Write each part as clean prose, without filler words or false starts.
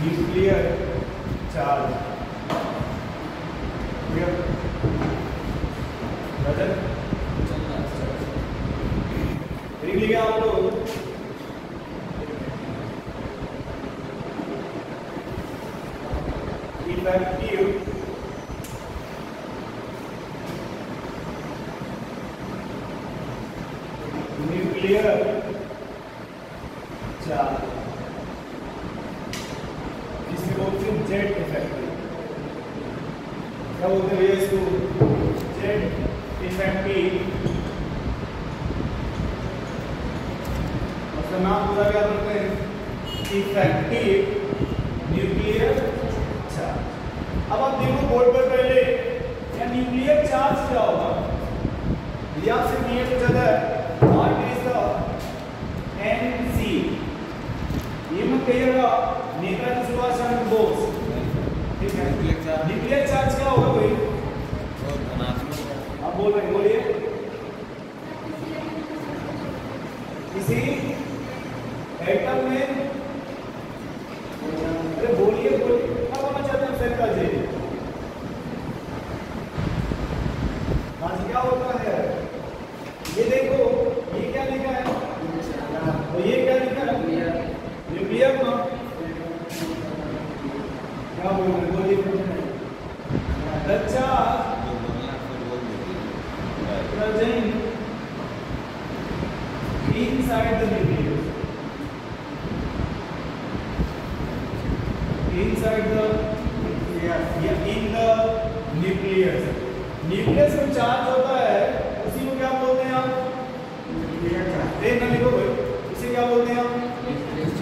Nuclear charge लिख लिया आप लोग। इफेक्टिव न्यूक्लियर चार्ज, जिससे बोलते हैं जेट इफेक्टिव। क्या बोलते हैं इसको? Jet effective. उसका नाम पूरा क्या बोलते हैं? Effective nuclear charge. अब आप देखो बोर्ड पर पहले या न्यूक्लियर चार्ज क्या होगा? यदि आपसे क्लियर हो जाता है व्हाट इज द NC, ये मत कहिएगा नेताजी सुभाष चंद्र बोस, ठीक है? न्यूक्लियर चार्ज क्या होगा भाई? आप बोल रहे हैं, बोलिए। किसी एटम में, अरे बोलिए बोलिए, क्या बोलना चाहते हैं सर जी? हाँ जी, क्या होता है? ये देखो, ये क्या लिखा है और ये क्या लिखा है? न्यूक्लियर में क्या बोल रहे हैं? बोलिए। The charge present inside the nucleus, inside the in the nucleus। Nucleus में चार्ज होता है, उसी को क्या बोलते हैं आप? Nuclear charge. देखना लिखो भाई, इसे क्या बोलते हैं आप?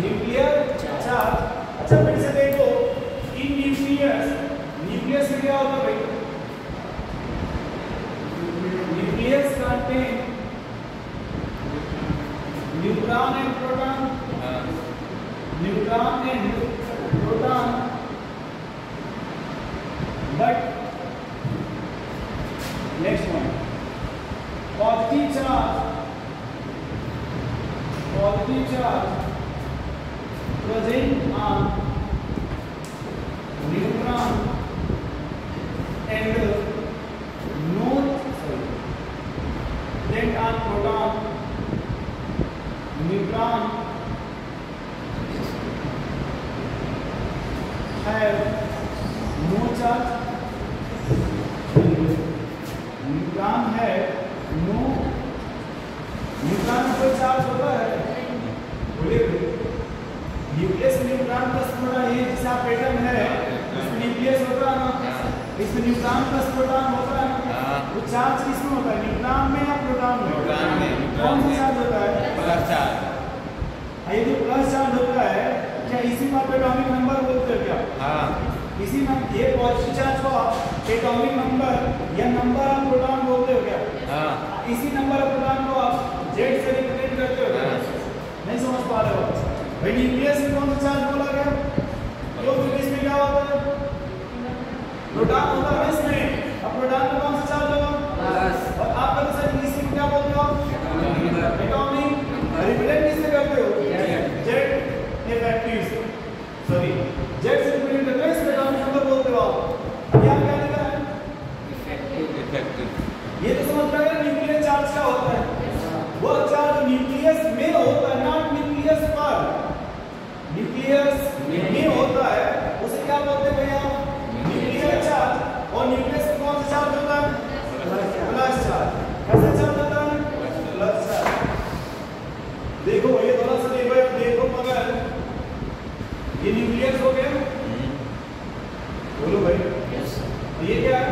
Nuclear charge. अच्छा फिर से देखो, इन न्यूक्लियस, न्यूक्लियस में क्या होता है भाई? Nucleus contain neutron and proton, neutron and proton, but next one positive charge, positive charge present on neutron and then on proton, neutron have no charge, neutron है no, न्यूट्रॉन कोई charge होता है? बोलिए। न्यूक्लियस न्यूट्रॉन प्लस प्रोटॉन, ये जिसका pattern है इसमें nucleus होता है ना, इसमें न्यूट्रॉन प्लस प्रोटॉन होता है ना। वो चार्ज किसमें होता है? न्यूट्रॉन में या प्रोटॉन में? न्यूट्रॉन में। कौन सा चार्ज होता है? Plus charge. ये जो प्लस चार्ज होता है, क्या इसी को आप एटॉमिक नंबर बोलते हो क्या? हाँ, इसी में ये पॉजिटिव चार्ज को आप एटॉमिक नंबर या नंबर ऑफ प्रोटॉन बोलते हो क्या? हाँ। इसी नंबर ऑफ प्रोटॉन को आप जेड से रिप्रेजेंट करते हो क्या? नहीं समझ पा रहे हो भाई? न्यूक्लियस में कौन सा चार्ज बोला गया? तो फिर इसमें क्या होता है? प्रोटॉन होता है इसमें। अब प्रोटॉन में कौन सा चार्ज होगा? प्लस। और आप कहते सर इसी को क्या बोलते हो? एटॉमिक। रिप्रेजेंट किससे करते हो? जेड इफेक्टिव, सॉरी जेड से रिप्रेजेंट करते हो, इसमें एटॉमिक नंबर बोलते हो आप। यहाँ क्या लिखा है? इफेक्टिव। ये तो समझ रहे हैं न्यूक्लियर चार्ज क्या होता है? वो चार्ज न्यूक्लियस में होता है, नॉट न्यूक्लियस पर। न्यूक्लियस में होता है, उसे क्या बोलते हैं भैया? Nuclear charge. और न्यूक्लियस में कौन सा चार्ज होता है? Plus charge. कैसा चार्ज होता है? Plus charge. देखो ये थोड़ा सा देखो मगर ये न्यूक्लियस हो गया, बोलो भाई। ये क्या है?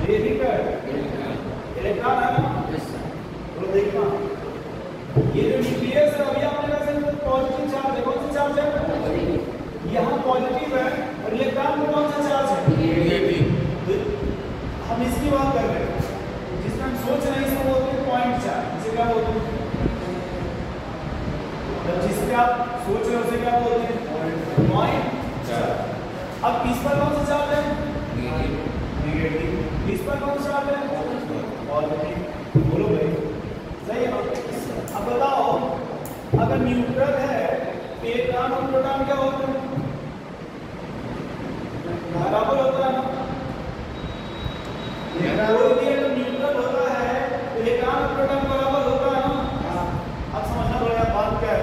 ये भी क्या है? इलेक्ट्रॉन है ना? तो देखना ये जो न्यूक्लियस है, अभी आपने कहा पॉजिटिव चार्ज है। कौन सा चार्ज है? यहाँ पॉजिटिव है और इलेक्ट्रॉन में कौन सा चार्ज है? नेगेटिव। हम इसकी बात कर रहे हैं, जिसमें हम सोच रहे हैं इसको बोलते हैं पॉइंट चार्ज। इसे क्या बोलते हैं? जिसपे आप सोच रहे हो उसे क्या बोलते हैं? Point charge. अब इस पर कौन सा चार्ज है? नेगेटिव। इस पर कौन सा चार्ज है? पॉजिटिव। बोलो भाई, सही है ना? अब बताओ, अगर न्यूट्रल है, इलेक्ट्रॉन और प्रोटॉन क्या होते हैं? बराबर होता है ना। कोई भी अगर न्यूट्रल होता है तो इलेक्ट्रॉन और प्रोटॉन बराबर होता है ना। अब समझना पड़ेगा बात क्या है।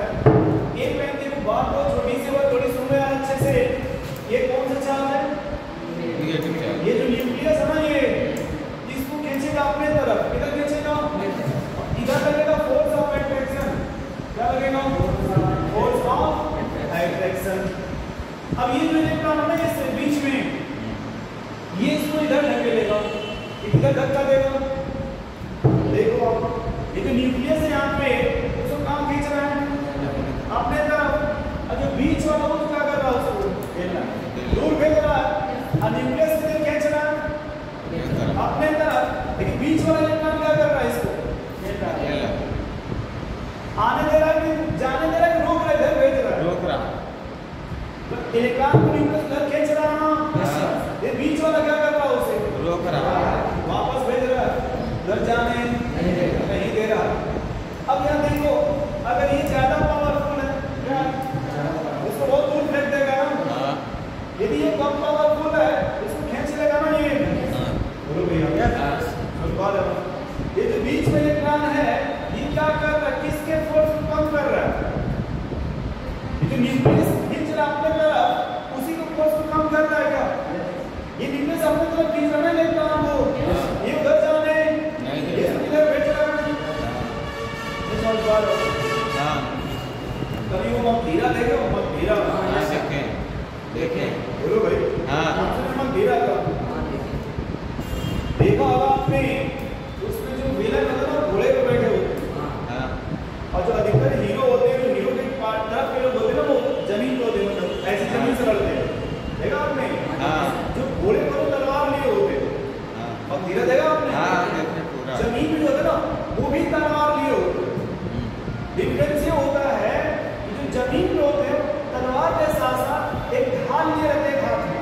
एक पेन देखो बात को छोटी सी और थोड़ी सुन यार अच्छे से। ये कौन सा चार्ज है? Negative charge. ये जो न्यूक्लियस है ना, ये इसको खींचेगा अपने तरफ, किधर खींचेगा? इधर लगेगा फोर्स ऑफ अट्रैक्शन। क्या लगेगा? Force of attraction. अब ये जो इलेक्ट्रॉन है ना, इसके बीच में ये इसको इधर ढकेलेगा, इधर धक्का देगा। देखो आप, ये जो न्यूक्लियस है यहाँ पे, उसको कहाँ खींच रहा है? अपने तरफ। और जो बीच वाला वो क्या कर रहा है? उसको दूर भेज रहा है। और न्यूक्लियस किधर खींच रहा है? अपने तरफ। लेकिन बीच वाला इलेक्ट्रॉन क्या कर रहा है? इसको आने दे रहा है कि जाने दे रहा है कि रोक रहा है? इधर भेज रहा है। रोक रहा। तो इलेक्ट्रॉन को न्यूक्लियस इधर खींच रहा है ना, ये बीच वाला क्या कर रहा है? उसे रोक रहा। वापस भेज रहा है, घर जाने नहीं दे रहा। अब यहाँ देखो, अगर ये ज्यादा पावरफुल है क्या, इसको बहुत दूर फेंक देगा ना। यदि ये कम पावरफुल है, इसको खींच लेगा ना ये। बोलो भैया, ये जो बीच में इलेक्ट्रॉन है, ये क्या कर रहा है? किसके फोर्स को कम कर रहा है? ये जो न्यूक्लियस खींच रहा है अपने तरफ, उसी को फोर्स को कम कर रहा है क्या? ये न्यूक्लियस अपने तरफ खींच रहा है ना इलेक्ट्रॉन को, ये उधर जाने ये इधर भेज रहा है। ये समझ पा रहे हो? हाँ। कभी वो मगधीरा देखे हो? मगधीरा देखें। बोलो भाई। हाँ। आपने मगधीरा का देखा होगा आपने, उसमें जो विलन होता है ना, घोड़े पे बैठे होते हैं। और जो अधिकतर हीरो होते हैं, जो हीरो के तरफ के लोग होते हैं ना, वो जमीन पे होते हैं, मतलब ऐसी जमीन से लड़ते हैं। देखा आपने? जो घोड़े पर तलवार लिए होते हैं, मगधीरा देखा आपने? जमीन पे जो होता है ना, वो भी तलवार लिए होते हैं। डिफरेंस ये होता है कि जो जमीन पे होते हैं, तलवार के साथ साथ एक ढाल लिए रहते हैं हाथ में।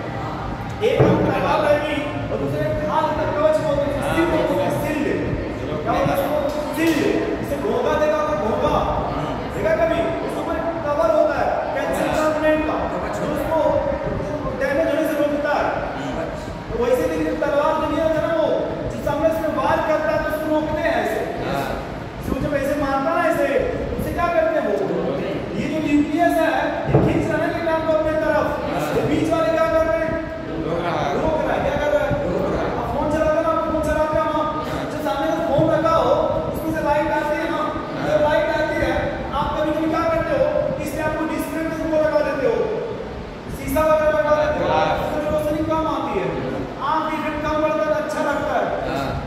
एक हाथ तलवार रहेगी और दूसरे ढाल का कवच बोलते हैं, सिल बोलते हैं, सिल। क्या होता है उसको? सिल। इसे घोंगा देखा होगा, घोंगा देखा कभी? उसके ऊपर कवर होता है पेंसिल कार्बोनेट का, जो उसको डैमेज होने से रोकता है। तो वैसे ही तलवार जो लिया था ना, वो जिस समय उसमें वार करता है तो उसको रोकते हैं ऐसे। इसको जब ऐसे मारता है ऐसे, उसे क्या करते हैं वो? ये जो न्यूक्लियस है, ये खींच रहा है ना इलेक्ट्रॉन को अपने तरफ। ये बीच वाले क्या कर रहे हैं? रोक रहा है। क्या कर रहा है? आप फोन चलाते हो ना, फोन चलाते हो ना, जो सामने का फोन रखा हो, उसमें से लाइट आती है ना, जब लाइट आती है, आप कभी कभी क्या करते हो? इसलिए आपको डिस्प्ले में वो लगा देते हो, शीशा वगैरह लगा देते हो, उससे रोशनी कम आती है, आंख इफेक्ट कम पड़ता है, अच्छा लगता है।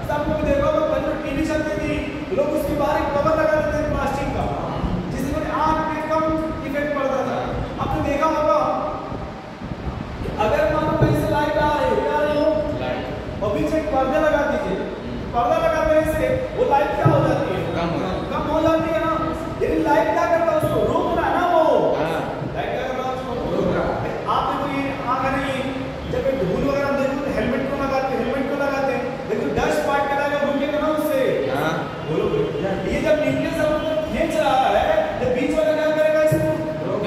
सब लोग देखो, पहले टीवी चलती थी, लोग उसके बाहर एक कवर लगा देते थे प्लास्टिक का, जिससे आंख पे कम इफेक्ट पड़ता था। आपने देखा होगा, अगर मान लो कहीं से लाइट आ रही हो और बीच एक पर्दा लगा दीजिए, पर्दा लगा देने से वो लाइट क्या हो जाती है? कम हो जाती है ना। लेकिन लाइट क्या करता है? उसको रोक रहा है ना वो। लाइट क्या कर रहा है? उसको रोक रहा है। आप देखो, ये आंख नहीं, जब धूल वगैरह देखो तो हेलमेट को लगाते हैं, लेकिन डस्ट पार्ट का रुकेगा ना उससे। ये जब न्यूक्लियस खींच रहा है, जब बीच वाला क्या करेगा? इसको रोक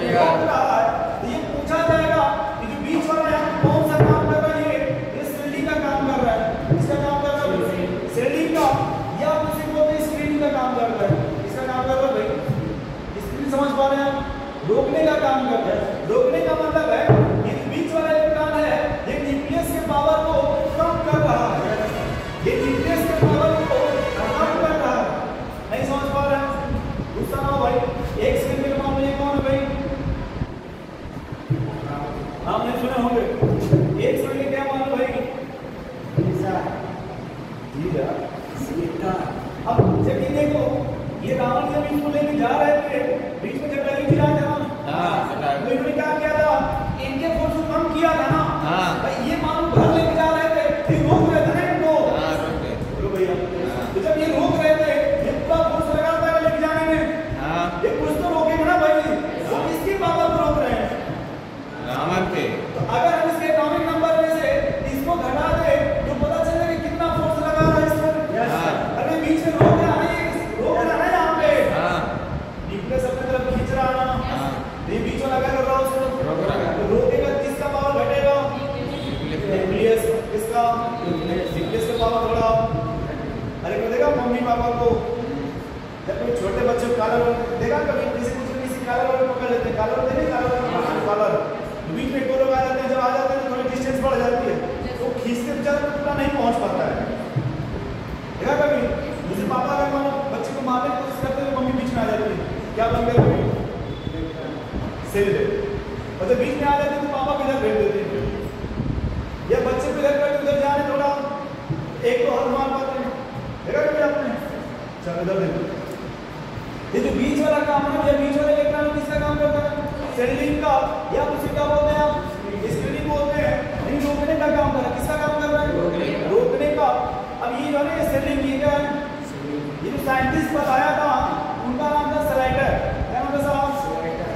रहा है। तो ये पूछा जाएगा कि जो बीच वाला यहाँ कौन सा काम कर रहा है? ये सेल्डिंग का काम कर रहा है। इसका काम कर रहा है सेल्डिंग का, या किसी को भी स्क्रीन का काम कर रहा है। इसका काम कर रहा है भाई, स्क्रीन समझ पा रहे हैं आप? रोकने का काम कर रहा है। रोकने का मतलब है ये बीच वाला इलेक्ट्रॉन है, ये न्यूक्लियस के पावर को कम कर रहा है। ये न्यूक्लियस के पावर को कम कर रहा है। नहीं समझ पा रहे हैं? गुस्सा ना हो भाई। एक सेकंड के मामले में कौन है भाई? आपने सुने होंगे, एक सेकंड के क्या मालूम भाई? अब जब ये देखो, ये रावण जब इसको लेके जा रहे थे, बीच में जटायु जी आए थे ना, तो इन्होंने क्या किया था? इनके फोर्स को कम किया था ना। भाई ये मालूम घर लेके जा रहे थे, ये रोक रहे थे ना इनको। बोलो भैया, तो जब ये रोक रहे थे, ये पूरा फोर्स लगाता है लेके जाने में, ये कुछ तो रोकेगा ना भाई। वो किसकी पावर को रोक रहे हैं? रावण के। तो अगर हम इसके एटॉमिक नंबर में से इसको घटा दे, तो पता चलेगा कि कितना फोर्स लगा रहा है इस पर। अरे बीच में रोक रहा है यहाँ पे, न्यूक्लियस अपने तरफ खींच रहा है ना, ये बीच वाला क्या कर रहा है? उसको रोकेगा, किसका पावर घटेगा? पापा थोड़ा अरे कर देगा मम्मी पापा को। जब कोई छोटे बच्चे को कॉलर देगा कभी किसी कॉलर वाले पकड़ लेते हैं, कॉलर होते नहीं कॉलर बीच में कोई लोग आ जाते हैं, जब आ जाते हैं तो थोड़ी डिस्टेंस बढ़ जाती है तो खींचते बेचारा पूरा नहीं पहुंच पाता है। देखा कभी जैसे पापा अगर मानो बच्चे को मारने की कोशिश करते हैं मम्मी बीच में आ जाती है, क्या बन गया कभी सिर दे, और जब बीच में आ जाते हैं तो पापा को इधर भेज देते हैं, या बच्चे को इधर करके उधर जाने थोड़ा एक तो हाथ मार पाते हैं। देखा कभी आपने? चलो इधर देखो, ये जो बीच वाला काम है ये बीच वाले इलेक्ट्रॉन किसका काम करता है? सेंडिंग का, या उसी का बोलते हैं आप स्क्रीनिंग बोलते हैं, नहीं रोकने का काम कर रहा है। किसका काम कर रहा है? रोकने का। अब ये जो है सेंडिंग ये क्या है? ये जो साइंटिस्ट बताया था उनका नाम था स्लाइडर। क्या नाम था साहब?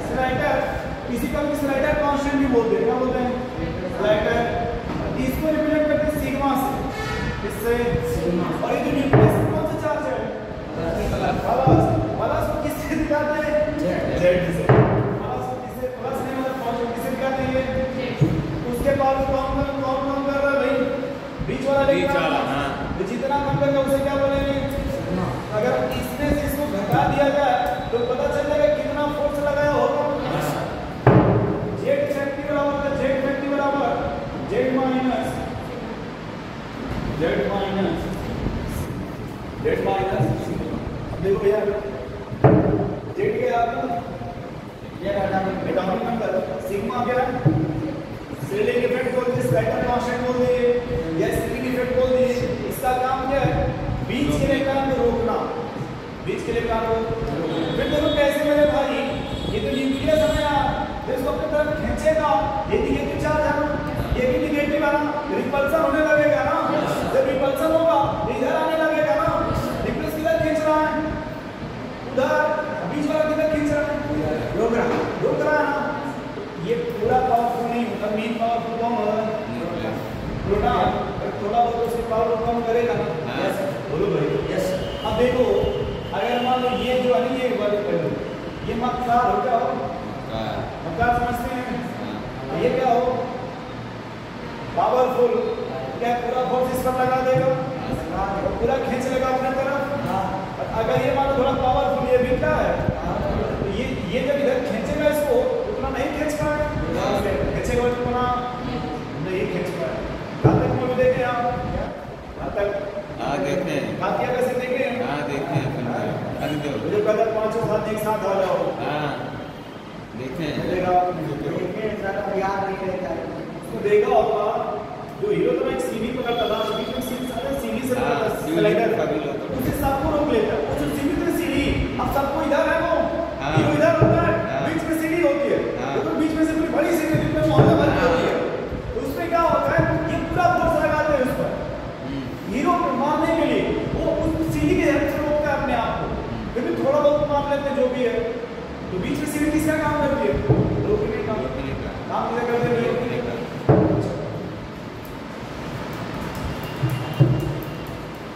स्लाइडर। किसी का भी स्लाइडर कांस्टेंट भी बोलते हैं, क्या बोलते हैं? स्लाइडर। इसको रिप्रेजेंट करते हैं सिग्मा से, इससे सिग्मा। और ये जो न्यूक्लियस कौन सा चार्ज है? प्लस को किससे दिखाते हैं? जेड से। प्लस को किससे? प्लस नहीं मतलब पॉजिटिव किससे दिखाते हैं? उसके बाद कौन कर रहा है भाई? बीच वाला तो जितना कम करके उसे क्या बोलेंगे? अगर इसमें से इसको घटा दिया जाए तो पता चल जाएगा कितना फोर्स लगाया होगा। जेड इफेक्टिव बराबर है जेड इफेक्टिव बराबर जेड माइनस देखो यार जेड क्या है? ये एटॉमिक नंबर सिग्मा क्या है? सेलिंग इफेक्ट बोल दिए, स्लाइडर कांस्टेंट बोल दिए, या स्प्रिंग इफेक्ट बोल दिए। इसका काम क्या है? बीच के इलेक्ट्रॉन को रोकना, बीच के इलेक्ट्रॉन को। फिर देखो कैसे मेरे भाई ये तो न्यूक्लियस है ना, जब इसको अपनी तरफ खींचेगा ये निगेटिव चार्ज है ना, ये भी निगेटिव है ना, रिपल्सन होने लगेगा ना। जब रिपल्सन होगा इधर आने लगेगा ना, न्यूक्लियस किधर खींच रहा है? उधर। बीच वाला किधर खींच रहा है? रोक रहा है ना। ये पूरा पावरफुल नहीं होता, मेन पावरफुल कौन होगा? प्रोटॉन। थोड़ा बहुत उसकी पावर कम करेगा ना। यस बोलो भाई। यस। अब देखो अगर मान लो ये जो है ये वाले पहलू ये मक्कार हो, क्या हो? मक्कार समझते हैं? ये क्या हो? पावरफुल। क्या पूरा फोर्स इस पर लगा देगा, पूरा खींच लेगा अपने तरफ। अगर ये मान लो थोड़ा पावरफुल ये भी क्या है तो ये जब इधर खींचेगा इसको उतना नहीं खींच पाएगा, खींचेगा उतना नहीं खींच पाएगा। कहाँ तक मूवी देखे आप? कहाँ तक? हाँ देखे हैं। कातिया कैसे देखे हैं? हाँ देखे हैं। अरे दो मुझे कहता पांचों साथ एक साथ आ जाओ। हाँ देखे हैं। याद नहीं रहता है उसको देखा होगा जो हीरो तो एक सीढ़ी पकड़ता था, बीच में सीढ़ी से स्लाइडर उसे सबको रोक लेता। वो जो सीढ़ी थी सीढ़ी अब सबको इधर है, वो हीरो इधर होता है, बीच में सीढ़ी होती है, तो बीच में से पूरी बड़ी सीढ़ी जिसमें मोहल्ला भर होती है, तो उसमें क्या होता है ये पूरा फोर्स लगाते हैं उस पर हीरो को मारने के लिए। वो उस सीढ़ी के हेल्प से रोकता है अपने आप को, फिर भी थोड़ा बहुत मार लेते हैं जो भी है। तो बीच में सीढ़ी किसका काम करती है? रोकने का काम किसे करते हैं? रोकने का।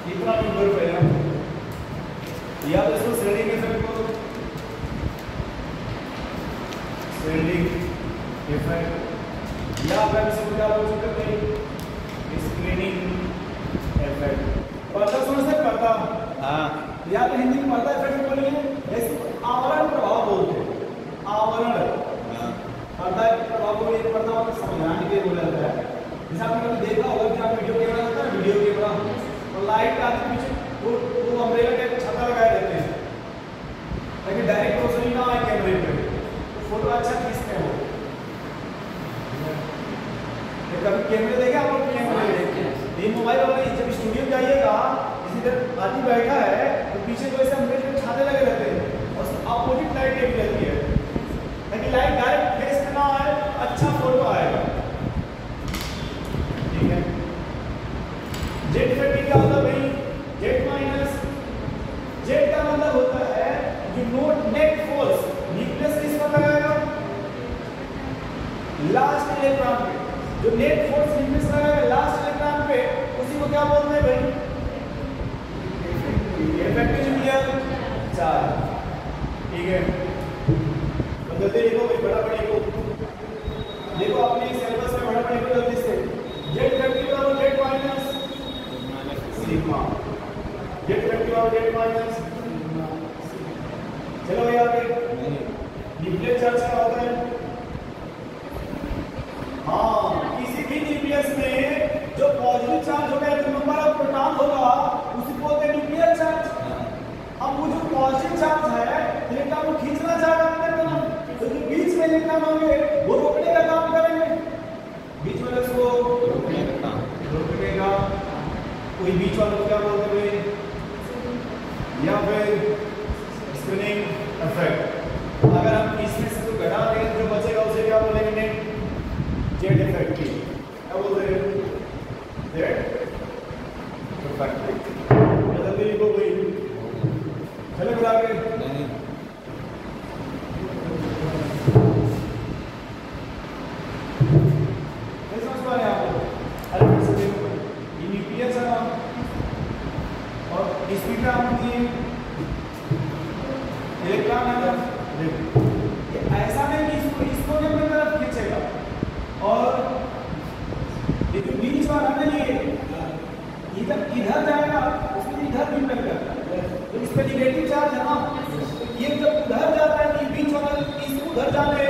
कितना नंबर पे है या तो इसको सेंडिंग इफेक्ट को सेंडिंग इफेक्ट या फिर इसको क्या बोल सकते हैं? Screening effect. पर्दा समझते हैं? पर्दा। हाँ या तो हिंदी में पर्दा इफेक्ट बोलेंगे, जैसे आवरण प्रभाव बोलते हैं। आवरण पर्दा प्रभाव को ये पर्दा मतलब समझाने के लिए बोला जाता है। जैसे आपने कभी देखा होगा कि आप वीडियो कैमरा होता है, वीडियो कैमरा तो लाइट आते पीछे वो अम्ब्रेला का छत्ता लगाए देते हैं ताकि डायरेक्ट रोशनी ना आए कैमरे पे, तो फोटो अच्छा खींचते हैं वो। कभी कैमरे देखे आप लोग? कैमरे ये मोबाइल वाला जब स्टूडियो जाइएगा इसी तरह आदमी बैठा है तो पीछे तो ऐसे अम्ब्रेला के छाते लगे रहते हैं और अपोजिट लाइट एक रहती है ताकि लाइट डायरेक्ट फेस पे ना आए, अच्छा फोटो आएगा। ठीक है। जेड इफेक्ट क्या होता है भाई? Z minus. जेड का मतलब होता है जो नेट फोर्स न्यूक्लियस किस पर लगाएगा? लास्ट इलेक्ट्रॉन पे। जो नेट फोर्स न्यूक्लियस लगाएगा लास्ट इलेक्ट्रॉन पे उसी को क्या बोलते हैं भाई? Effective nuclear charge. ठीक है। तो जल्दी लिखो भाई, बड़ा लिखो। देखो अपने सिलेबस में बड़ा लिखो जल्दी से। जेड इफेक्टिव और जेड माइनस होगा जो नंबर ऑफ प्रोटॉन होगा उसी को बोलते हैं न्यूक्लियर चार्ज। अब वो जो पॉजिटिव चार्ज है इलेक्ट्रॉन को खींचना चाहेगा अपने तरफ, तो जो बीच में इलेक्ट्रॉन होंगे वो रोकने का काम करेंगे, बीच वाले को रोकने का। कोई बीच वाले को क्या बोलते हुए, या फिर स्पिनिंग इफेक्ट। अगर हम इसमें से तो घटा दें जो बचेगा उसे क्या बोलेंगे, जेड इफेक्ट। क्या बोलते हैं, जेड इफेक्ट। जल्दी लिखो कोई, चले बुला के समझ पा रहे हैं आप? अरे फिर से देखो, ये न्यूक्लियस है ना, और इसमें क्या होती है, इलेक्ट्रॉन है ना। देखो ये ऐसा नहीं कि इसको भी अपनी तरफ खींचेगा, और ये जो बीच वाला है ना, ये इधर जाएगा उसमें इधर भी लगेगा, तो इस पे नेगेटिव चार्ज है ना, ये जब उधर जाता है तो बीच वाला इसको उधर जाने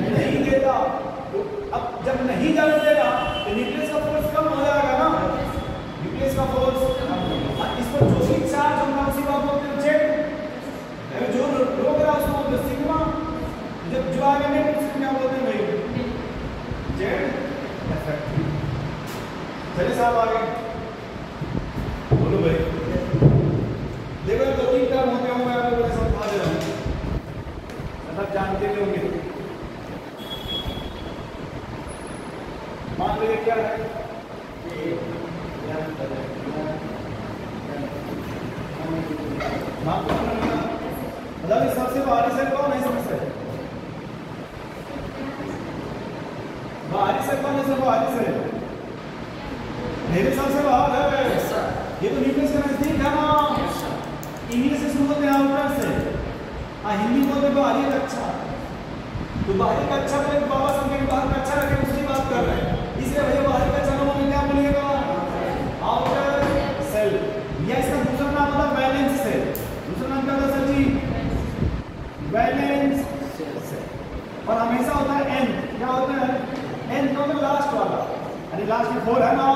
नहीं देता, तो अब जब नहीं जाने देगा तो न्यूक्लियस का फोर्स कम हो जाएगा ना, न्यूक्लियस का फोर्स। इस पर जो भी चार्ज होगा उसी को बोलते हैं जेड, जो रोक रहा है उसको बोलते हैं सिग्मा, जब जो आगे नहीं उसको क्या बोलते हैं भाई, जेड इफेक्ट। चलिए साहब आगे बोलो भाई। देखो दो तीन टर्म होते होंगे, आपको बड़े समझा दे रहा हूँ, मतलब जानते भी होंगे। मान लीजिए क्या है, मतलब इस सबसे बाहरी सेल कौन है, इसमें बाहरी सेल कौन है, बाहरी सेल मेरे सबसे बाहर है, ये तो न्यूक्लियस के नजदीक है ना, इंग्लिश से सुनते हैं आउटर से, हिंदी बोलते बाहरी कक्षा, तो बाहरी कक्षा में बाबा समझे बाहर कक्षा रखे उसकी बात कर रहे हैं, इसलिए भैया बाहरी कक्षा में क्या बोलिएगा, आउटर सेल, या इसका दूसरा नाम होता है वैलेंस सेल। दूसरा नाम क्या होता है सर जी, वैलेंस सेल। और हमेशा होता है एन, क्या होता है एन, तो लास्ट वाला, अरे लास्ट में 4 है ना,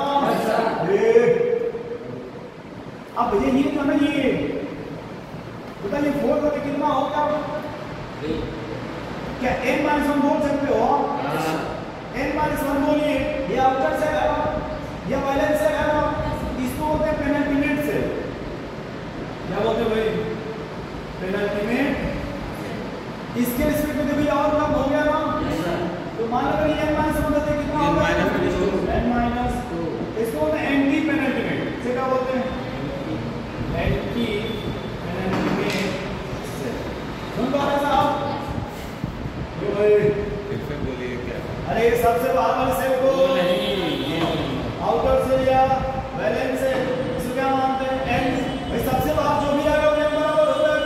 अब भैया ये जो है ये बताइए 4 का कितना होगा, क्या n-1 बोल सकते हो, n-1 बोलिए, ये आउटर सेल है या वैलेंस सेल है ना, इसको बोलते हैं पेनल्टीमेट सेल। क्या बोलते हैं भाई, पेनल्टीमेट। इसके रिस्पेक्ट में भी और कम हो गया ना, तो मान लो ये n-1 बोलते कितना होगा, n-2, इसको बोलते हैं एंटी पेनल्टीमेट से, क्या बोलते हैं एंटी पेनल्टीमेट सेल। सुन पा रहे साहब, जो भाई फिर बोलिए क्या, अरे सबसे बाहर वाले सेल को आउटर सेल या वैलेंस सेल, इसको क्या मानते हैं एन, भाई सबसे बाहर जो भी आएगा वो एन बराबर होता है।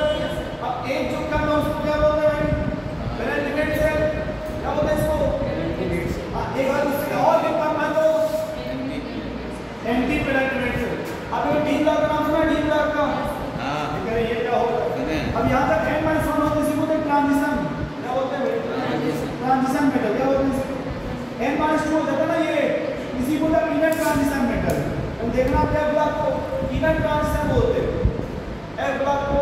अब एक जो करना उसको क्या बोलते हैं, पेनल्टीमेट सेल। क्या बोलते हैं इसको, एक बार उससे और भी कम है तो एंटी पेनल्टीमेट सेल। अब ये डी ब्लॉक का नाम सुना, डी ब्लॉक का, हां ये क्या होगा, अब यहां तक n-1 होता है, इसी को तो ट्रांजिशन क्या बोलते हैं, ट्रांजिशन मेटल। क्या बोलते हैं, n-2 हो जाता है ना ये, इसी को तो इनर ट्रांजिशन मेटल। तो देखना आप एफ ब्लॉक को इनर ट्रांजिशन बोलते हैं, एफ ब्लॉक को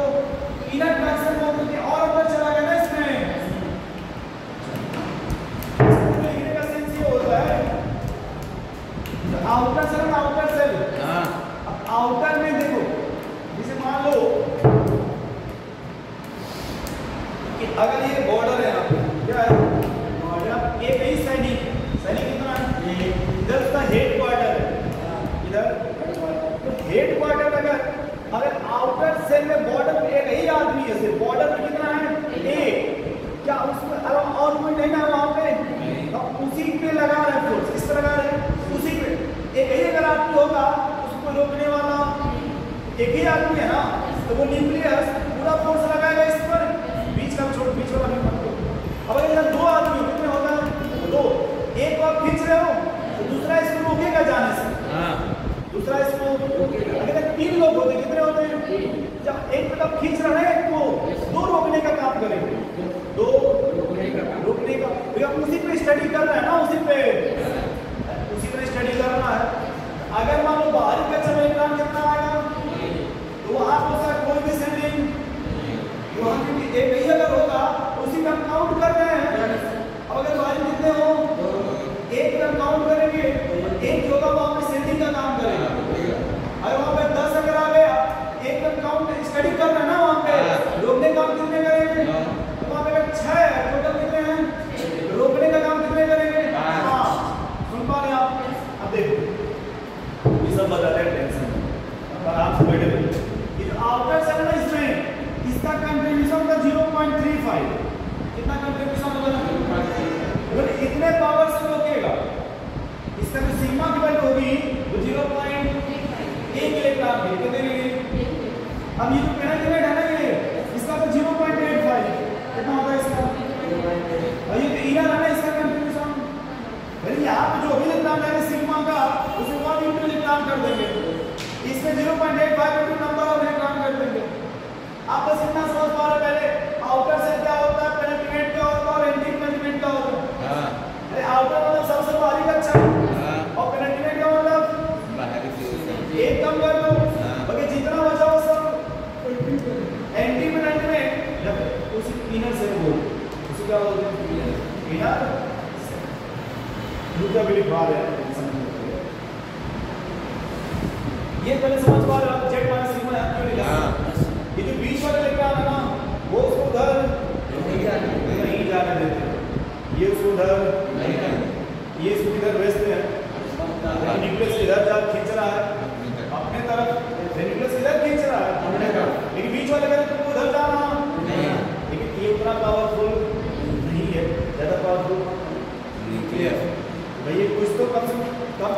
इनर ट्रांजिशन बोलते हैं, और ऊपर चला गया ना इसमें, लिखने का सेंस ये होता है आउटर सेल, आउटर सेल। अब आउटर में देखो, जैसे मान लो कि अगर ये बॉर्डर है, क्या है बॉर्डर, एक ही सैनिक, सैनिक कितना है, इधर उसका हेड क्वार्टर है, इधर तो हेड क्वार्टर अगर आउटर सेल में बॉर्डर पे एक ही आदमी है, सिर्फ बॉर्डर पे कितना है एक, क्या उसमें और कोई नहीं ना वहां पे, अब उसी पे लगा रहे फोर्स, किस पर लगा रहे, उसी पे एक ही अगर आदमी होगा उसको रोकने वाला एक ही आदमी है ना, तो वो न्यूक्लियस पूरा फोर्स लगाएगा इस पर, बीच का छोड़, बीच वाला भी मत दो। अब अगर दो आदमी कितने होगा, दो, एक बार खींच रहे हो तो दूसरा इसको रोकेगा जाने से, दूसरा इसको अगर 3 लोग होते कितने होते हैं, जब एक मतलब खींच रहा है एक को 2 रोकने का काम करेंगे, 2 रोकने का, उसी पे स्टडी कर रहा है ना, उसी पे स्टडी करना है। अगर मान लो एक इलेक्ट्रॉन फेंक के देंगे। अब ये जो पेनिट्रेट है ना, ये इसका तो 0.85 कितना होता है इसका, और ये तो इनर है ना, इसका कंट्रीब्यूशन यानी यहाँ पे जो भी इलेक्ट्रॉन है सिग्मा का उसे 1 into इलेक्ट्रॉन कर देंगे, इसमें 0.85 into नंबर ऑफ इलेक्ट्रॉन कर देंगे। आप बस इतना समझ पा रहे, पहले आउटर से क्या होता है, पेनिट्रेट क्या होता है और एंटी पेनिट्रेट क्या होता है। हाँ अरे आउटर मतलब सबसे बाहरी कक्षा, और पेनिट्रेट क्या मतलब बाहरी से एक कम कर दो, बाकी जितना बचा वो सब एंटी पेनिट्रेट जब उसी इनर से बोल, उसी क्या बोलते हैं इनर दूसरा भी लिखवा रहे हैं। ये पहले समझ पा रहे हो, जेड माइनस सिग्मा यहाँ क्यों लिखा, ये जो बीच वाले इलेक्ट्रॉन है ना वो उसको उधर नहीं जाने देते, ये उसको उधर ये इसको इधर भेजते हैं, न्यूक्लियस इधर जा खींच रहा है अपने तरफ, न्यूक्लियस इधर खींच रहा है अपने तरफ, लेकिन बीच वाले का तुमको उधर जाना नहीं, लेकिन ये उतना पावरफुल नहीं है, ज्यादा पावरफुल न्यूक्लियस भैया कुछ तो कम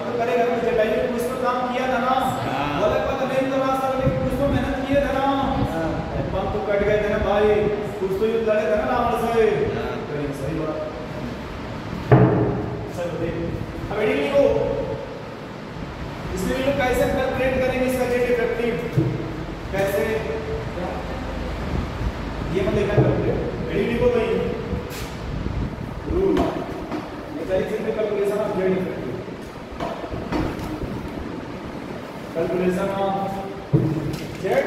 तो करेगा ना, जब पहले कुछ तो काम किया था ना, वो अलग पता नहीं तो रास्ता, लेकिन कुछ तो मेहनत किए थे ना, पंप तो कट गए थे ना भाई, कुछ तो युद्ध लड़े थे ना रावण से, सही बात। चलो देख अब एडिंग को इसमें लोग कैसे कैलकुलेट करेंगे इसका जेड इफेक्टिव कैसे, ये मत देखना कैलकुलेट एडिंग को भाई rule calculation of Z effective, calculation of Z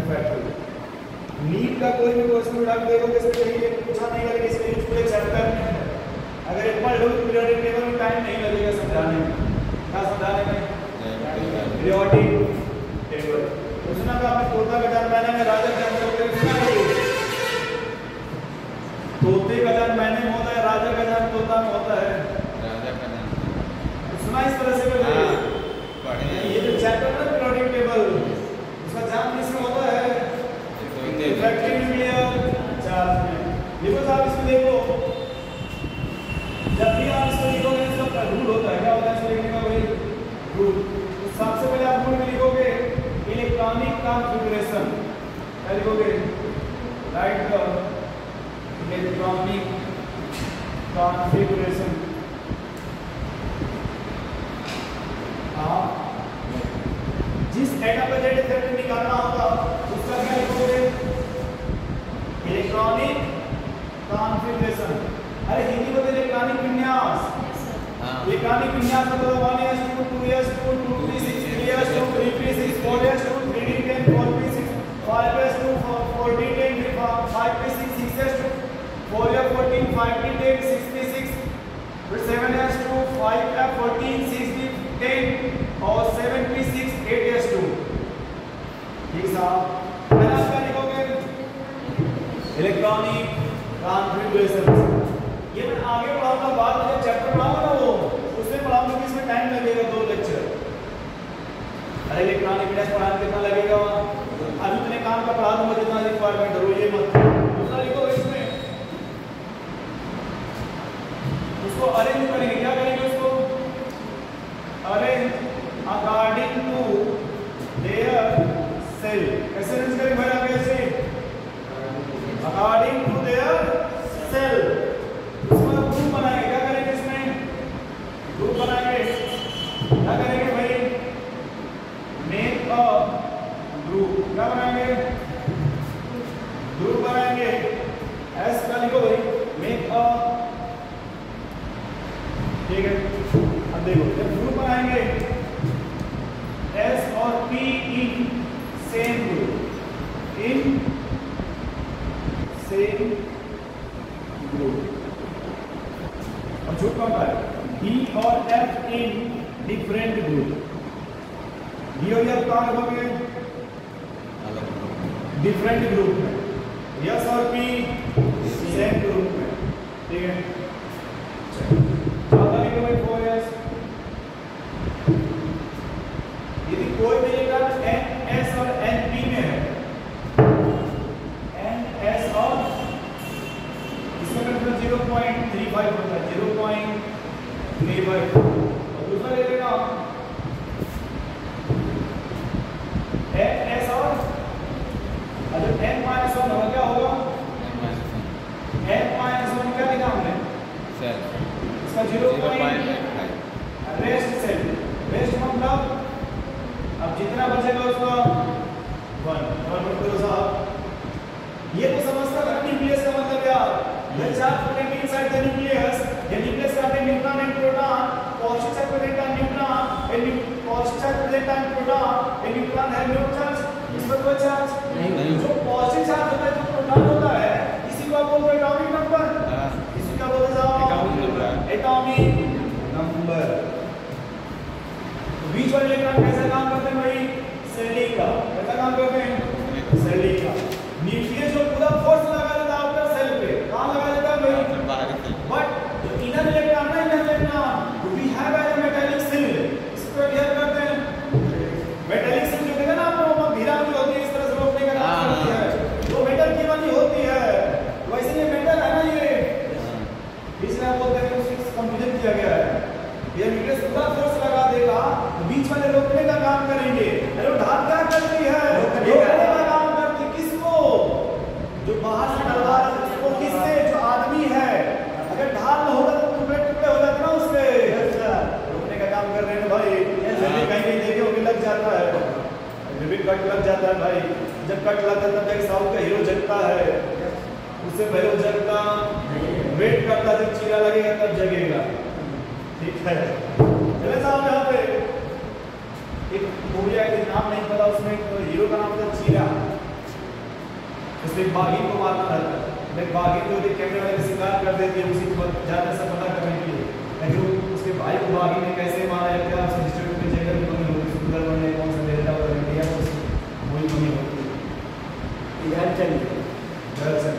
effective. NEET का कोई भी क्वेश्चन उठा के देखोगे इसमें कहीं पूछा नहीं करेगा, इसके यूजफुल एक चैप्टर में अगर एक बार लोग पीरियोडिक टेबल में टाइम नहीं लगेगा समझाने में, क्या समझाने में पीरियोडिक टेबल। उसने कहा आपने तोता का जन्म महीने में राजा का जन्म तोते का जन्म महीने में होता है, राजा का जन्म तोता में होता है, राजा का नाम सुना इस तरह से पढ़े, ये जो चैप्टर है पीरियोडिक टेबल उसका जन्म किसमें होता है, इफेक्टिव न्यूक्लियर चार्ज में। देखो साहब इसमें देखो, जब भी आप इसको लिखोगे इसका रूल होता है, क्या होता है इसको लिखने का वही रूल। तो सबसे पहले आप रूल में लिखोगे इलेक्ट्रॉनिक कॉन्फ़िगरेशन, क्या लिखोगे, राइट द इलेक्ट्रॉनिक कॉन्फ़िगरेशन। हाँ जिस एटम का जेड इफेक्टिव निकालना होगा उसका क्या लिखोगे, इलेक्ट्रॉनिक कॉन्फ़िगरेशन। अरे हिंदी में इलेक्ट्रॉनिक विन्यास, इलेक्ट्रॉनिक विन्यास मतलब 1s2 2s2 2p6 3s2 3p6 4s2 3d10 4p6 5s2 4d10 5p6 6s2 4f14 5d10 6p6 फिर 7s2 5f14 6d10 और 7p6 8s2। ठीक साहब, पहला क्या लिखोगे इलेक्ट्रॉनिक कॉन्फ़िगरेशन। ये मैं आगे पढ़ाऊंगा, बाद में जब चैप्टर पढ़ाऊंगा ना वो उसमें पढ़ाऊंगा कि इसमें टाइम लगेगा 2 लेक्चर। अरे इलेक्ट्रॉनिक विन्यास पढ़ाने कितना लगेगा, अभी इतने काम का पढ़ा दूंगा जितना रिक्वायरमेंट हो, ये मत दूसरा लिखो इसमें उसको अरेंज करेंगे, क्या करेंगे उसको arrange according to their cell. कैसे अरेंज करेंगे भाई, आगे ऐसे अकॉर्डिंग टू देयर सेल। उसमें ग्रुप बनाएंगे, क्या करेंगे इसमें ग्रुप बनाएंगे, क्या करेंगे भाई मेक अ ग्रुप, क्या बनाएंगे ग्रुप बनाएंगे, एस का लिखो भाई मेक अ, ठीक है। अब देखो जब ग्रुप बनाएंगे एस और P in same group, in same group, और झूठ कौन है डी और F in different group. D और एफ कहाँ रखोगे डिफरेंट ग्रुप में, यस और पी सेम ग्रुप में, ठीक है। चौथा लिखो भाई 4s। यदि कोई भी इलेक्ट्रॉन NS और NP में है, NS और इसका मतलब 0.35 होता है, 0.35। और दूसरा ले लेना इसका 0.5 रेस्ट सेल, रेस्ट मतलब अब जितना बचेगा उसका 1 करो साहब। ये तो समझता था न्यूक्लियस का मतलब यार, the charge present inside the nucleus, the nucleus contains neutron and proton, positive charge present on neutron, positive charge present on proton, a neutron has no charge, इस पर कोई चार्ज नहीं। जो पॉजिटिव चार्ज होता है, जो प्रोटॉन होता है, इसी को आप बोलते हैं एटॉमिक नंबर, इसी का बोलते हैं एटॉमिक नंबर। बीच वाले इलेक्ट्रॉन कैसा काम करते हैं भाई? सेलिंग का। कैसा काम करते हैं? सेलिंग का। न्यूक्लियस जो पूरा फोर्स लगा देता है अपने सेल पे, कहां लगा देता है भाई? बट जो इनर इलेक्ट्रॉन है, inner electron we have as metallic cell, इसको बिहेव करते हैं मेटालिक सेल। जो देखा ना आप लोगों को हीरा की होती है, इस तरह से रोकने का काम करती है, वो मेटल की बनी होती है। वैसे ये मेटल है ना, ये इसलिए आप बोलते हैं कि कंफ्यूजन किया गया है। ये न्यूक्लियस पूरा फोर्स लगा देगा, बीच वाले रोकने का काम करेंगे। अरे ढाल क्या करती है? रोकने का काम करती है। किसको? जो बाहर से डलवा रहा है उसको, किससे? जो आदमी है। अगर ढाल न होगा तो टुकड़े टुकड़े हो जाते ना उसके। रोकने का काम कर रहे हैं भाई। कहीं कहीं देखे होंगे लग जाता है, भी कट लग जाता है भाई। जब कट लगता है तब एक साउथ का हीरो जगता है, उससे पहले वो जगता वेट करता, जब चीरा लगेगा तब जगेगा। ठीक है, चले साहब यहाँ पे एक मूवी आई थी, नाम नहीं पता, उसमें एक हीरो का नाम था चीरा। उसने बाघिन को मारना था, लेकिन बाघिन को देख कैमरे वाले शिकार कर देती है उसी को ज्यादा से पता करने के लिए। लेकिन उसके भाई को बाघिन ने कैसे मारा है क्या इंस्टीट्यूट में जगह भी बनी होगी, सुंदर बने कौन सा डेल्टा वाला इंडिया को वही बनी होती है यार। चलिए घर से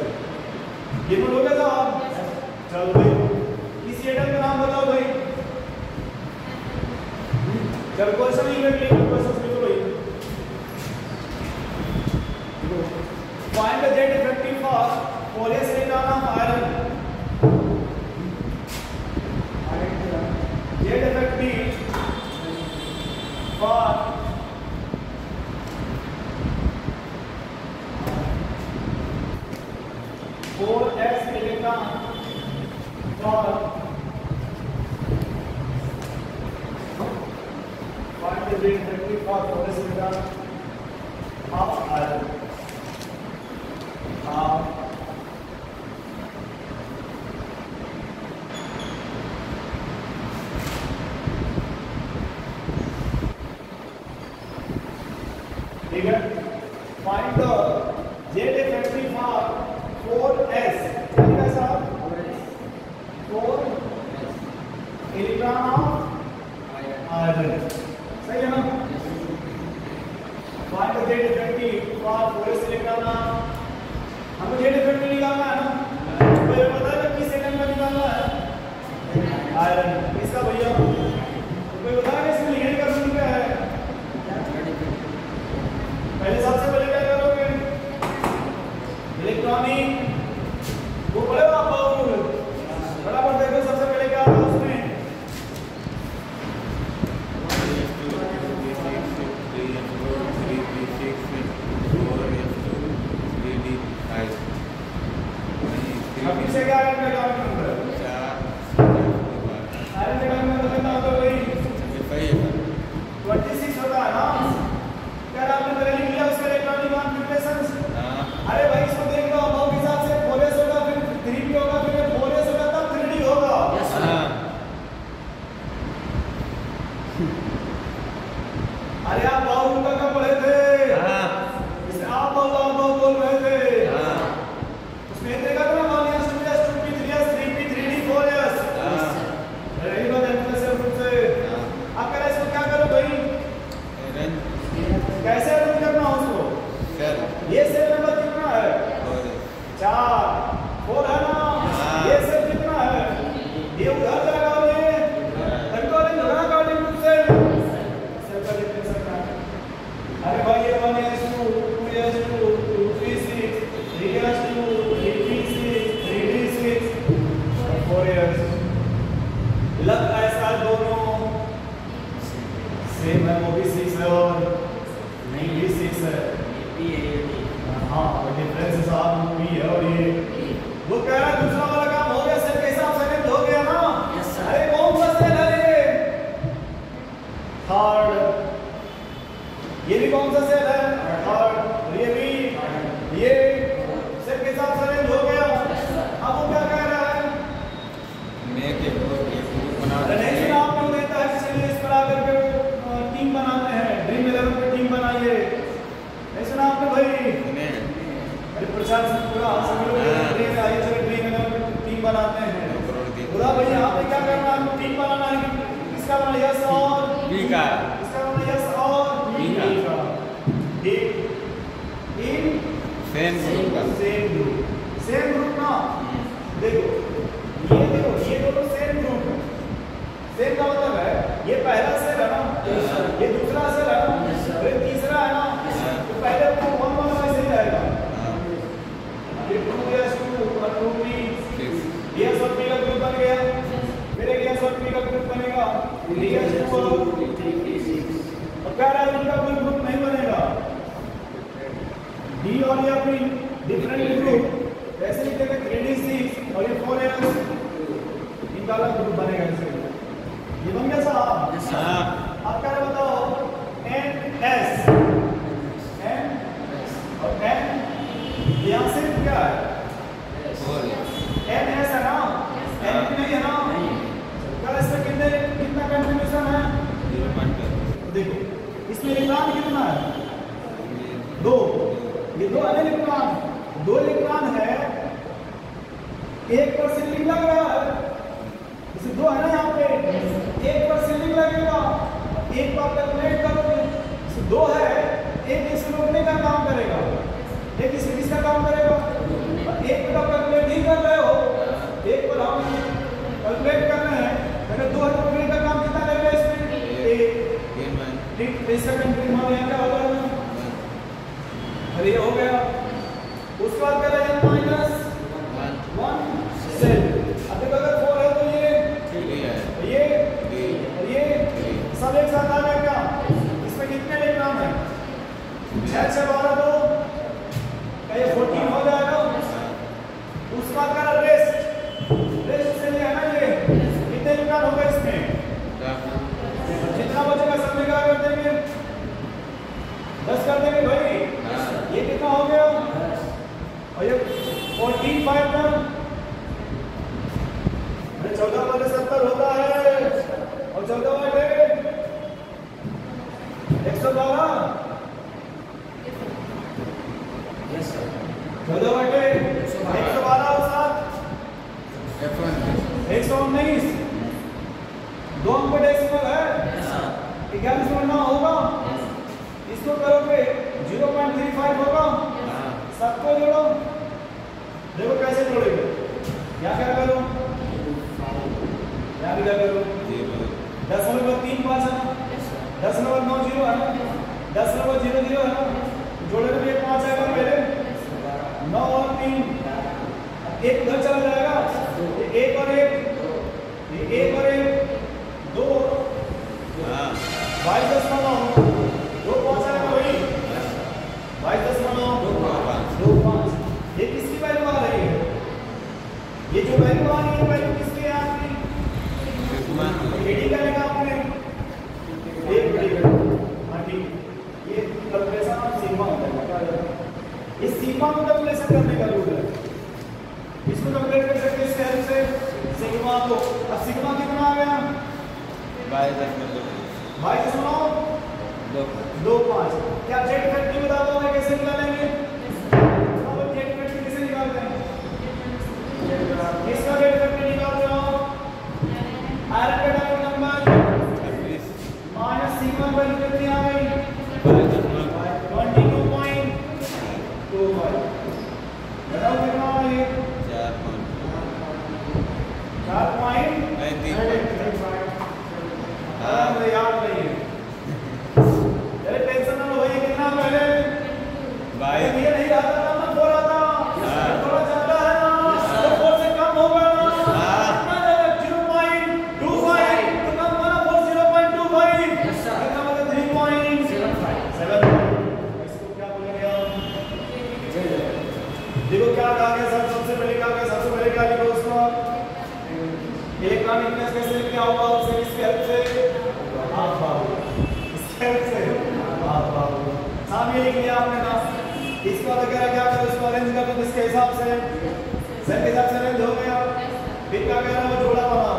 ये बोलोगे साहब? चलो भाई इस एटम का नाम बताओ भाई। चल क्वेश्चन इमीडिएटली क्वेश्चन लिखो भाई। Find the Z effective for a silicon of iron। Z effective for 4s silicon for find the Z effective for 4s silicon of iron। ठीक है, find the Z effective for 4s, क्या साहब? 4 electron of iron, सही है ना? Find the Z effective for 4s electron of, हमको Z effective निकालना है ना, मुझे पता है किस सेकंड में निकालना है आयरन। इसका भैया कोई बता है इसमें लिखने का रूल क्या है? पहले सबसे पहले क्या करोगे? इलेक्ट्रॉनिक वो पढ़े आप बराबर देखो, सबसे पहले क्या आता है उसमें? अब पीछे क्या आयरन का एटॉमिक नंबर? 4 आयरन का एटॉमिक नंबर कितना होता है भाई? 26 होता है ना। क्या आपने पहले लिख लिया उसका इलेक्ट्रॉनिक कॉन्फ़िगरेशन? अरे भाई इसको देख लो, अब के हिसाब से 4s होगा, फिर 3p होगा, फिर 4s होगा, तब 3d होगा। अरे आप बाउल का कब पढ़े थे? इसमें आप बाउल बोल रहे थे। उसमें देखा था ना 1s 2s 2p 3s 3p 3d 4s। यही बात है से रूप से। अब कह रहे इसको क्या करो भाई? कैसे अरेंज करना उसको? ये सेल नंबर कितना है? 4 4 है ना? ये सेल कितना है? ये उधर जाएगा और ये कंट्रोलिंग होगा अकॉर्डिंग टू सेल का डिफरेंस है। अरे भाई ये 1s2 2s2 2p6 3s2 3p6 3d6 4s लग ऐसा दोनों सेम है, वो भी 6 है और नहीं भी 6 है। हाँ डिफरेंस साहब भी है और ये वो कह रहा है दूसरा वाला काम हो गया, सेल के हिसाब से हो गया ना। मैं के ग्रुप बना अरे नहीं सुना आपने, वो देता है चलिए इस पर आकर के टीम बनाते हैं, ड्रीम 11 पे टीम बनाइए। नहीं सुना आपने भाई? सुने अरे प्रचार से पूरा सभी लोग ड्रीम आइए, चलो ड्रीम 11 पे टीम बनाते हैं। 2 करोड़ दी पूरा भाई यहाँ पे क्या करना है? टीम बनाना है। किसका बनाना? यस और बी का इसका बनाना यस और बी का इन सेम ग्रुप का सेम ग्रुप ना। देखो ये दोनों सेम ग्रुप है। सेम का मतलब है ये पहला सेल है ना, ये दूसरा सेल है ना, और ये तीसरा है ना, तो पहले तो 1 1 में से जाएगा। ये 2s2 और 2p ये सब p का ग्रुप बन गया। फिर एक ये सब p का ग्रुप बनेगा, ds2 और कह रहा है इनका कोई ग्रुप नहीं बनेगा। D और ये अपनी डिफरेंट ग्रुप वैसे ही देखें 3d6 और ये 4s इनका अलग ग्रुप बनेगा। इससे ये बन गया साहब। हाँ आप क्या बताओ? ns n और n यहाँ से क्या है? ns है ना, n नहीं है ना। क्या इसमें कितना कंट्रीब्यूशन है? 0.2 देखो इसमें इलेक्ट्रॉन कितना है? 2। ये 2 इलेक्ट्रॉन, 2 इलेक्ट्रॉन है, एक पर सिलिंग लग रहा है। इसे 2 है ना यहाँ पे, एक पर सिलिंग लगेगा, एक पर कैलकुलेट करोगे। इसे 2 है, एक इसे रोकने का काम करेगा, एक इसे किसका काम करेगा? एक पर आप कैलकुलेट नहीं कर रहे हो, एक पर हम कैलकुलेट कर रहे हैं। अगर 2 है तो कैलकुलेट का काम कितना करेगा इसमें? ठीक, इसका कंट्रीब्यूशन यहाँ क्या होगा? अरे ये हो गया। उसके बाद क्या रहेगा? -1 सेल। अब देखो अगर 4 है तो ये सब एक साथ आ गया क्या? इसमें कितने इलेक्ट्रॉन है? 6 से 12 तो क्या ये 14 हो जाएगा? उसके बाद क्या? रेस्ट से है ना, ये कितने इलेक्ट्रॉन होगा इसमें? जितना बचेगा सब में क्या कर देंगे? 10 कर देंगे भाई। ये कितना हो गया? और ये 14 5 का 14 बटे 70 होता है, और 14 बटे 112 14 बटे 112 और 7 119 2 अंक पे डेसिमल है। 41 होगा। इसको करोगे 0.35 होगा। सबको जोड़ो, देखो कैसे जोड़ेंगे। यहाँ क्या करो? यहाँ भी क्या करो? 10.35 है ना, 10.90 है ना, 10.00 है ना, जोड़ने में 5 आएगा पहले, 9 और 3 एक उधर चला जाएगा, ये 1 और 1 2 22.9 2 5 आएगा वही 22.9 2 5। ये किसकी वैल्यू आ रही है? ये जो वैल्यू आ रही है वैल्यू किसकी है आपकी? एडी का लेगा आपने, एक एडी का। हाँ ठीक, ये कैलकुलेशन आप सिग्मा होता है। इस सिग्मा को कैलकुलेशन करने का रूल है, इसको कैलकुलेट कर सकते हैं इसके हेल्प से सिग्मा को। अब सिग्मा कितना आ गया? 22.25। क्या जेड फैक्टर बता दो मैं कैसे निकालेंगे? जेड फैक्टर कैसे निकालते हैं? किसका जेड फैक्टर निकालते हो? आयरन का atomic number minus sigma value कितनी आ गई? 22.25। बताओ कितना आ ये? 4.35। हाँ याद नहीं है। अरे टेंशन ना लो भाई, कितना पहले ये नहीं रहा था ना, 4 आता थोड़ा ज्यादा है ना, तो 4 से कम होगा ना, कितना जाएगा? 0.25 तो कम होगा ना, 4 0.25 कितना मतलब 3.75। इसको क्या बोलेंगे हम? देखो क्या कहा गया सर, सबसे पहले क्या कहा? सबसे पहले क्या लिखो उसको? इलेक्ट्रॉनिक नेस कैसे लिखा होगा? उससे इसके हेल्प से आप बाबू, इसके हेल्प से आप बाबू सामने लिख लिया आपने ना। इसको वगैरह क्या करो? इसको अरेंज कर दो इसके हिसाब से, सेट के हिसाब से अरेंज हो गया। फिर क्या कह रहा है? वो जोड़ा बना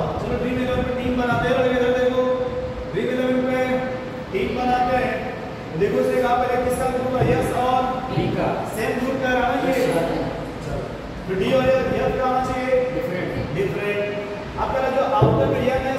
बिल्कुल से कहा पहले किसका ग्रुप है यस और डी का सेम ग्रुप का है ना ये तो डी और एफ का आना चाहिए डिफरेंट डिफरेंट। आपका जो आउटर मीडियन है